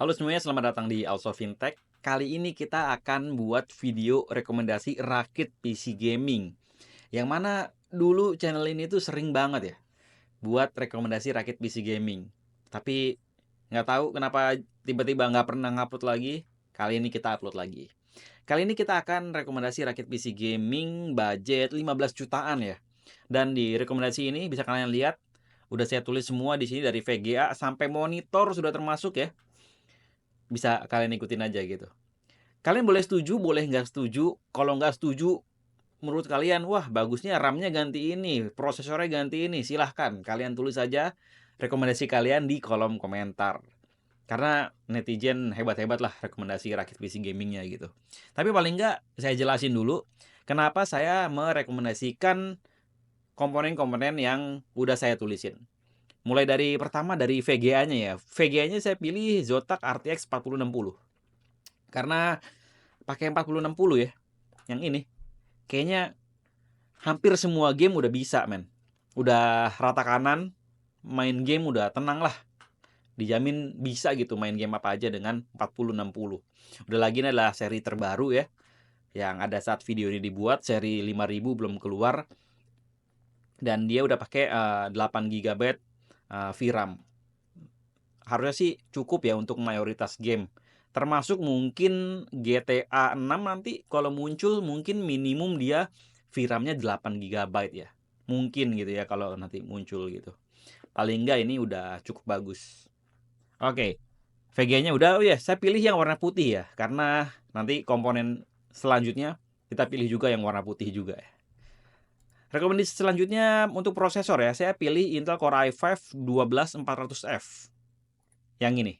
Halo semuanya, selamat datang di Also Fintech. Kali ini kita akan buat video rekomendasi rakit PC gaming. Yang mana dulu channel ini tuh sering banget ya buat rekomendasi rakit PC gaming. Tapi nggak tahu kenapa tiba-tiba nggak pernah ngupload lagi. Kali ini kita upload lagi. Kali ini kita akan rekomendasi rakit PC gaming budget 15 jutaan ya. Dan di rekomendasi ini bisa kalian lihat udah saya tulis semua di sini dari VGA sampai monitor sudah termasuk ya. Bisa kalian ikutin aja gitu. Kalian boleh setuju, boleh nggak setuju. Kalau nggak setuju, menurut kalian, wah bagusnya RAM-nya ganti ini, prosesornya ganti ini, silahkan. Kalian tulis aja rekomendasi kalian di kolom komentar. Karena netizen hebat-hebat lah rekomendasi rakit PC gamingnya gitu. Tapi paling nggak, saya jelasin dulu kenapa saya merekomendasikan komponen-komponen yang udah saya tulisin. Mulai dari pertama dari VGA-nya ya. VGA-nya saya pilih Zotac RTX 4060. Karena pakai 4060 ya, yang ini kayaknya hampir semua game udah bisa men, udah rata kanan, main game udah tenang lah, dijamin bisa gitu main game apa aja dengan 4060. Udah lagi ini adalah seri terbaru ya, yang ada saat video ini dibuat, seri 5000 belum keluar, dan dia udah pakai 8 GB VRAM. Harusnya sih cukup ya untuk mayoritas game. Termasuk mungkin GTA 6 nanti kalau muncul mungkin minimum dia VRAM-nya 8 GB ya. Mungkin gitu ya kalau nanti muncul gitu. Paling enggak ini udah cukup bagus. Oke. VGA-nya udah, oh ya, saya pilih yang warna putih ya karena nanti komponen selanjutnya kita pilih juga yang warna putih juga ya. Rekomendasi selanjutnya untuk prosesor ya, saya pilih Intel Core i5 12400F. Yang ini.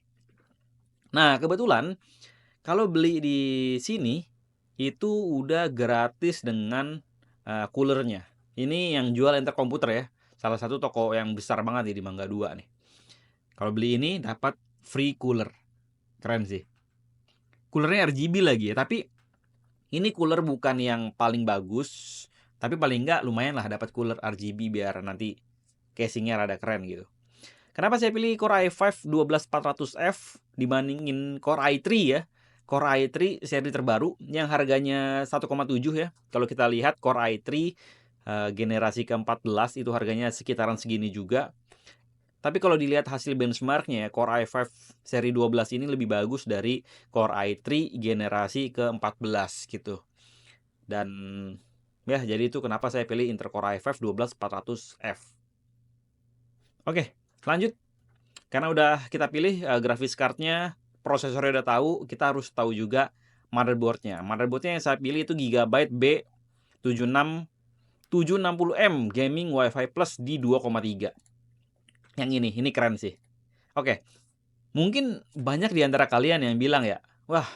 Nah, kebetulan kalau beli di sini itu udah gratis dengan coolernya. Ini yang jual Enter Komputer ya. Salah satu toko yang besar banget nih di Mangga 2 nih. Kalau beli ini dapat free cooler. Keren sih. Coolernya RGB lagi ya, tapi ini cooler bukan yang paling bagus, tapi paling enggak lumayan lah dapat cooler RGB biar nanti casingnya rada keren gitu. Kenapa saya pilih Core i5 12400F dibandingin Core i3 ya? Core i3 seri terbaru yang harganya 1,7 ya. Kalau kita lihat Core i3 generasi ke-14 itu harganya sekitaran segini juga. Tapi kalau dilihat hasil benchmarknya, Core i5 seri 12 ini lebih bagus dari Core i3 generasi ke-14 gitu. Dan ya jadi itu kenapa saya pilih Intel Core i5 12400F. Oke, lanjut. Karena udah kita pilih grafis cardnya, prosesornya udah tahu, kita harus tahu juga motherboardnya. Motherboardnya yang saya pilih itu Gigabyte B76 760M Gaming Wi-Fi Plus di 2,3. Yang ini keren sih. Oke, mungkin banyak di antara kalian yang bilang ya, wah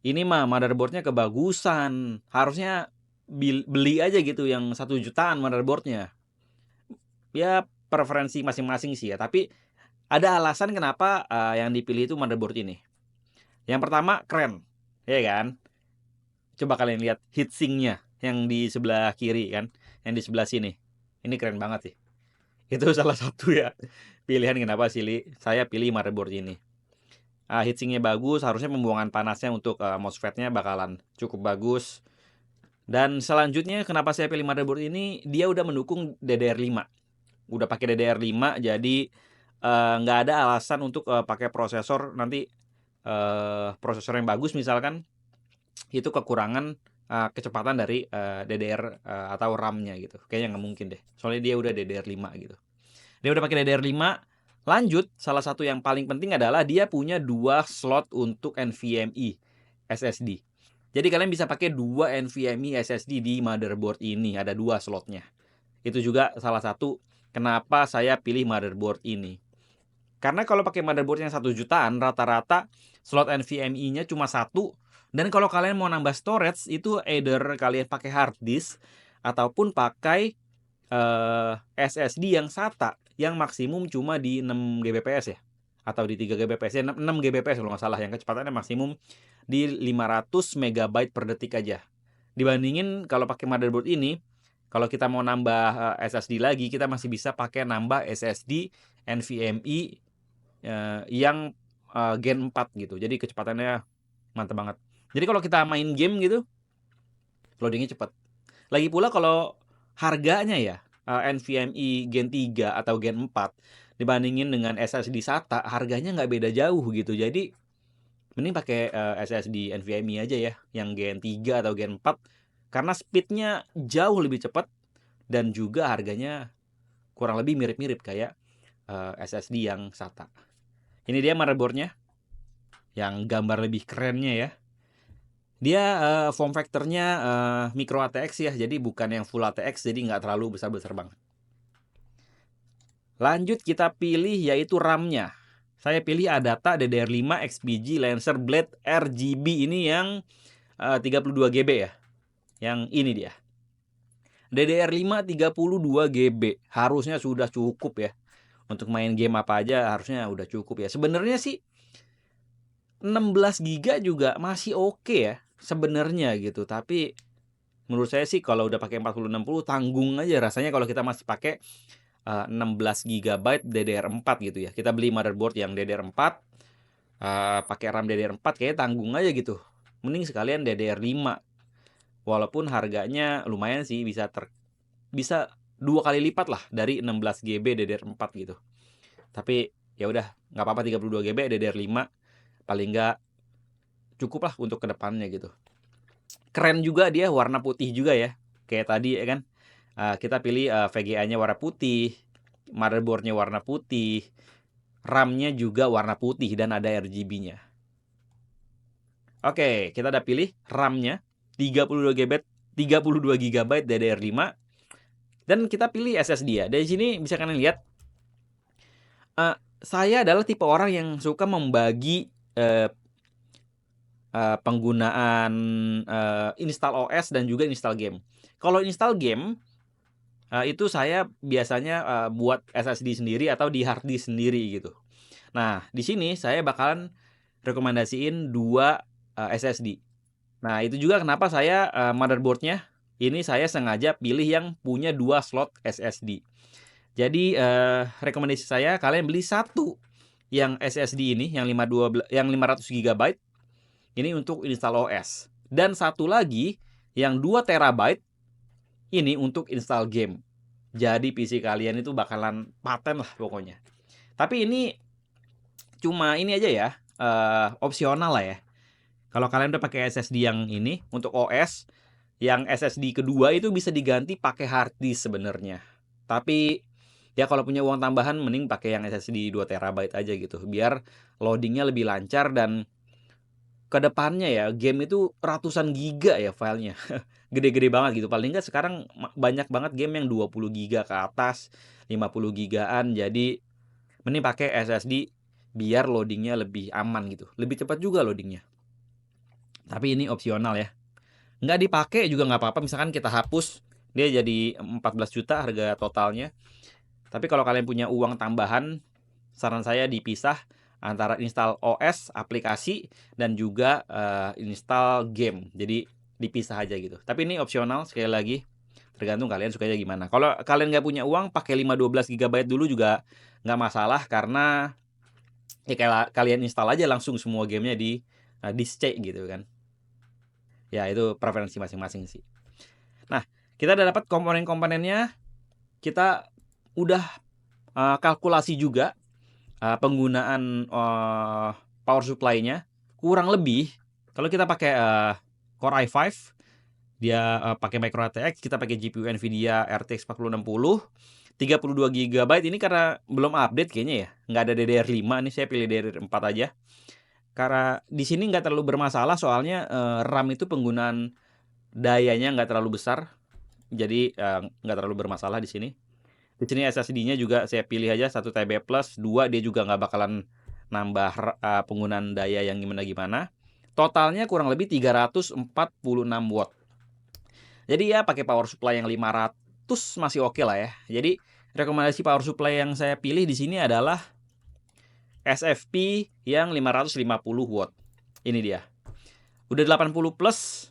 ini mah motherboardnya kebagusan, harusnya beli aja gitu yang 1 jutaan motherboardnya. Ya preferensi masing-masing sih ya, tapi ada alasan kenapa yang dipilih itu motherboard ini. Yang pertama keren, ya kan? Coba kalian lihat heatsinknya yang di sebelah kiri kan, yang di sebelah sini. Ini keren banget sih. Itu salah satu ya pilihan kenapa saya pilih motherboard ini. Heatsinknya bagus, harusnya pembuangan panasnya untuk MOSFET-nya bakalan cukup bagus. Dan selanjutnya kenapa saya pilih motherboard ini, dia udah mendukung DDR5. Udah pakai DDR5, jadi nggak ada alasan untuk pakai prosesor nanti prosesor yang bagus misalkan itu kekurangan kecepatan dari DDR atau RAM-nya gitu. Kayaknya nggak mungkin deh. Soalnya dia udah DDR5 gitu. Dia udah pakai DDR5. Lanjut, salah satu yang paling penting adalah dia punya 2 slot untuk NVMe SSD. Jadi kalian bisa pakai 2 NVMe SSD di motherboard ini, ada 2 slotnya. Itu juga salah satu kenapa saya pilih motherboard ini. Karena kalau pakai motherboard yang 1 jutaan, rata-rata slot NVMe-nya cuma 1. Dan kalau kalian mau nambah storage, itu either kalian pakai hard disk ataupun pakai SSD yang SATA yang maksimum cuma di 6 Gbps ya, atau di 3 Gbps ya, 6 Gbps kalau nggak salah, yang kecepatannya maksimum di 500 MB per detik aja. Dibandingin kalau pakai motherboard ini, kalau kita mau nambah SSD lagi, kita masih bisa pakai nambah SSD NVMe yang Gen 4 gitu. Jadi kecepatannya mantap banget. Jadi kalau kita main game gitu, loadingnya cepet. Lagi pula kalau harganya ya, NVMe Gen 3 atau Gen 4 dibandingin dengan SSD SATA, harganya nggak beda jauh gitu. Jadi mending pakai SSD NVMe aja ya, yang Gen 3 atau Gen 4, karena speednya jauh lebih cepat dan juga harganya kurang lebih mirip-mirip kayak SSD yang SATA. Ini dia motherboardnya, yang gambar lebih kerennya ya. Dia form factornya micro ATX ya, jadi bukan yang full ATX, jadi nggak terlalu besar-besar banget. Lanjut kita pilih yaitu RAM-nya. Saya pilih Adata DDR5 XPG Lancer Blade RGB, ini yang 32 GB ya. Yang ini dia. DDR5 32 GB. Harusnya sudah cukup ya. Untuk main game apa aja harusnya udah cukup ya. Sebenarnya sih 16 GB juga masih oke ya sebenarnya gitu. Tapi menurut saya sih kalau udah pakai 4060 tanggung aja rasanya kalau kita masih pakai 16 GB DDR4 gitu ya. Kita beli motherboard yang DDR4, pakai RAM DDR4 kayaknya tanggung aja gitu. Mending sekalian DDR5. Walaupun harganya lumayan sih, bisa 2 kali lipat lah dari 16 GB DDR4 gitu. Tapi ya udah, nggak apa-apa 32 GB DDR5, paling nggak cukup lah untuk kedepannya gitu. Keren juga dia, warna putih juga ya. Kayak tadi ya kan. Kita pilih VGA-nya warna putih, motherboard-nya warna putih, RAM-nya juga warna putih dan ada RGB-nya. Oke, kita udah pilih RAM-nya 32 GB DDR5 dan kita pilih SSD ya. Dari sini bisa kalian lihat saya adalah tipe orang yang suka membagi penggunaan install OS dan juga install game. Kalau install game itu saya biasanya buat SSD sendiri atau di hard disk sendiri gitu. Nah, di sini saya bakalan rekomendasiin 2 SSD. Nah, itu juga kenapa saya motherboard-nya ini saya sengaja pilih yang punya 2 slot SSD. Jadi rekomendasi saya kalian beli satu yang SSD ini yang 500 GB ini untuk install OS, dan satu lagi yang 2 TB ini untuk install game. Jadi PC kalian itu bakalan paten lah pokoknya. Tapi ini cuma ini aja ya, opsional lah ya. Kalau kalian udah pakai SSD yang ini untuk OS, yang SSD kedua itu bisa diganti pakai hard disk sebenarnya. Tapi ya kalau punya uang tambahan mending pakai yang SSD 2 TB aja gitu. Biar loadingnya lebih lancar dan kedepannya ya game itu ratusan giga ya filenya. Gede-gede banget gitu. Paling nggak sekarang banyak banget game yang 20 giga ke atas, 50 gigaan. Jadi mending pakai SSD biar loadingnya lebih aman gitu. Lebih cepat juga loadingnya. Tapi ini opsional ya. Nggak dipakai juga nggak apa-apa. Misalkan kita hapus, dia jadi 14 juta harga totalnya. Tapi kalau kalian punya uang tambahan, saran saya dipisah antara install OS, aplikasi, dan juga install game. Jadi dipisah aja gitu. Tapi ini opsional sekali lagi. Tergantung kalian sukanya gimana. Kalau kalian nggak punya uang, pakai 512 GB dulu juga nggak masalah. Karena ya kalian install aja langsung semua gamenya di disk C gitu kan. Ya itu preferensi masing-masing sih. Nah, kita udah dapat komponen-komponennya. Kita udah kalkulasi juga penggunaan power supply-nya. Kurang lebih kalau kita pakai Core i5, dia pakai micro ATX, kita pakai GPU Nvidia RTX 4060, 32 GB ini karena belum update kayaknya ya. Nggak ada DDR5 nih, saya pilih DDR4 aja. Karena di sini nggak terlalu bermasalah soalnya RAM itu penggunaan dayanya nggak terlalu besar. Jadi nggak terlalu bermasalah di sini. Di sini SSD-nya juga saya pilih aja 1 TB plus, 2 dia juga nggak bakalan nambah penggunaan daya yang gimana-gimana. Totalnya kurang lebih 346 watt. Jadi ya pakai power supply yang 500 masih oke lah ya. Jadi rekomendasi power supply yang saya pilih di sini adalah SFP yang 550 watt. Ini dia. Udah 80 plus,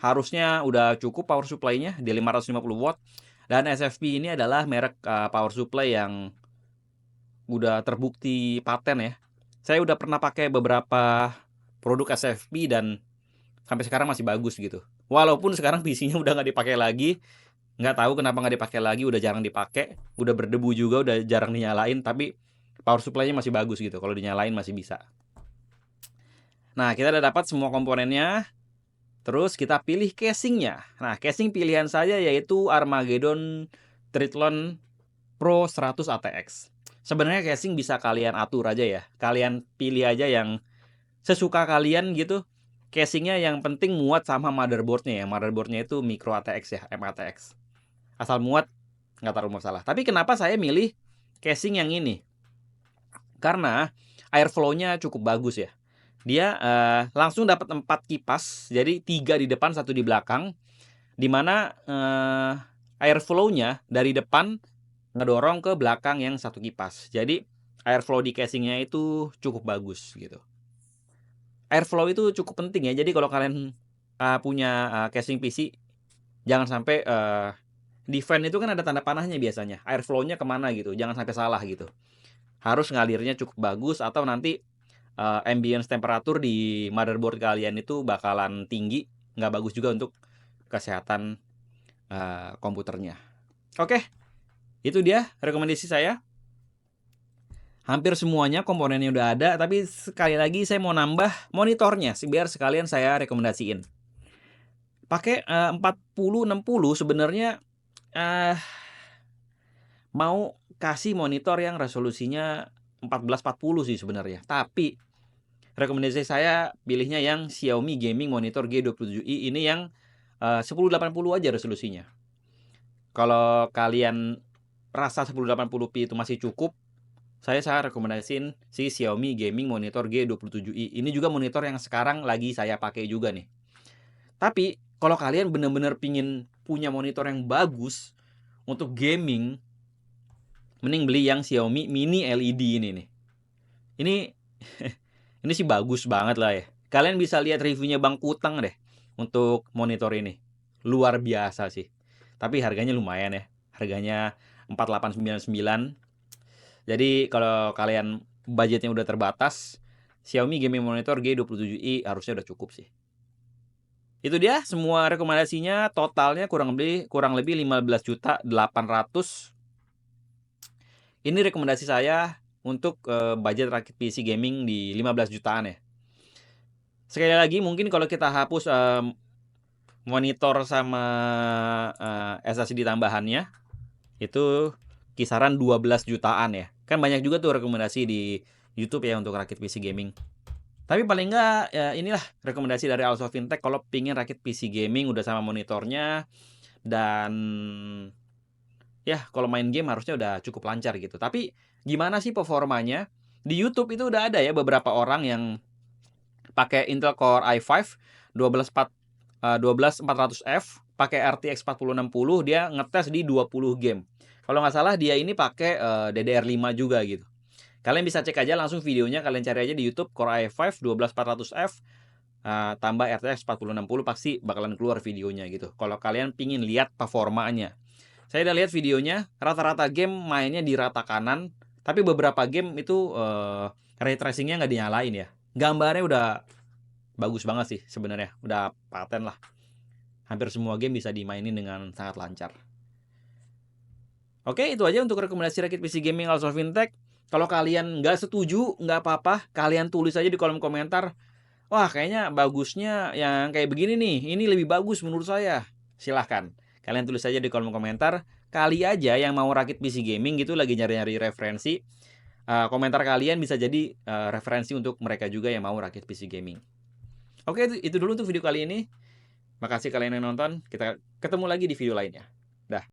harusnya udah cukup power supply-nya di 550 watt. Dan SFP ini adalah merek power supply yang udah terbukti paten ya. Saya udah pernah pakai beberapa produk SFP dan sampai sekarang masih bagus gitu. Walaupun sekarang PC-nya udah nggak dipakai lagi, nggak tahu kenapa nggak dipakai lagi, udah jarang dipakai, udah berdebu juga, udah jarang dinyalain, tapi power supply-nya masih bagus gitu, kalau dinyalain masih bisa. Nah, kita udah dapat semua komponennya, terus kita pilih casingnya. Nah, casing pilihan saya yaitu Armageddon Triathlon Pro 100 ATX. Sebenarnya casing bisa kalian atur aja ya, kalian pilih aja yang sesuka kalian gitu. Casingnya yang penting muat sama motherboardnya ya. Motherboardnya itu micro ATX ya, MATX. Asal muat, nggak terlalu masalah. Tapi kenapa saya milih casing yang ini? Karena airflow-nya cukup bagus ya. Dia langsung dapat 4 kipas, jadi 3 di depan, 1 di belakang. Dimana airflow-nya dari depan ngedorong ke belakang yang 1 kipas. Jadi airflow di casingnya itu cukup bagus gitu. Airflow itu cukup penting ya. Jadi kalau kalian punya casing PC, jangan sampai di fan itu kan ada tanda panahnya biasanya. Airflow-nya kemana gitu, jangan sampai salah gitu. Harus ngalirnya cukup bagus atau nanti ambience temperatur di motherboard kalian itu bakalan tinggi, nggak bagus juga untuk kesehatan komputernya. Oke, itu dia rekomendasi saya. Hampir semuanya komponennya udah ada, tapi sekali lagi saya mau nambah monitornya biar sekalian saya rekomendasiin. Pakai 4060 sebenarnya mau kasih monitor yang resolusinya 1440 sih sebenarnya. Tapi rekomendasi saya pilihnya yang Xiaomi Gaming Monitor G27i ini yang 1080 aja resolusinya. Kalau kalian rasa 1080p itu masih cukup, saya rekomendasiin si Xiaomi Gaming Monitor G27i. Ini juga monitor yang sekarang lagi saya pakai juga nih. Tapi kalau kalian bener-bener pingin punya monitor yang bagus untuk gaming, mending beli yang Xiaomi Mini LED ini nih. Ini ini sih bagus banget lah ya. Kalian bisa lihat reviewnya Bang Kutang deh untuk monitor ini. Luar biasa sih. Tapi harganya lumayan ya. Harganya 4899. Jadi kalau kalian budgetnya udah terbatas, Xiaomi Gaming Monitor G27i harusnya udah cukup sih. Itu dia semua rekomendasinya, totalnya kurang lebih 15.800.000. Ini rekomendasi saya untuk budget rakit PC gaming di 15 jutaan ya. Sekali lagi mungkin kalau kita hapus monitor sama SSD tambahannya itu kisaran 12 jutaan ya. Kan banyak juga tuh rekomendasi di YouTube ya untuk rakit PC gaming. Tapi paling enggak ya inilah rekomendasi dari Also Fintech kalau pingin rakit PC gaming udah sama monitornya dan ya kalau main game harusnya udah cukup lancar gitu. Tapi gimana sih performanya? Di YouTube itu udah ada ya beberapa orang yang pakai Intel Core i5 12400F pakai RTX 4060, dia ngetes di 20 game. Kalau nggak salah dia ini pakai DDR5 juga gitu. Kalian bisa cek aja langsung videonya, kalian cari aja di YouTube Core i5 12400F tambah RTX 4060 pasti bakalan keluar videonya gitu. Kalau kalian pingin lihat performanya. Saya udah lihat videonya, rata-rata game mainnya di rata kanan, tapi beberapa game itu ray tracingnya nggak dinyalain ya. Gambarnya udah bagus banget sih sebenarnya, udah paten lah. Hampir semua game bisa dimainin dengan sangat lancar. Oke, itu aja untuk rekomendasi rakit PC gaming Also Fintech. Kalau kalian nggak setuju, nggak apa-apa, kalian tulis aja di kolom komentar. Wah, kayaknya bagusnya yang kayak begini nih, ini lebih bagus menurut saya. Silahkan, kalian tulis aja di kolom komentar. Kali aja yang mau rakit PC gaming gitu lagi nyari-nyari referensi. Komentar kalian bisa jadi referensi untuk mereka juga yang mau rakit PC gaming. Oke, itu dulu untuk video kali ini. Makasih kalian yang nonton. Kita ketemu lagi di video lainnya.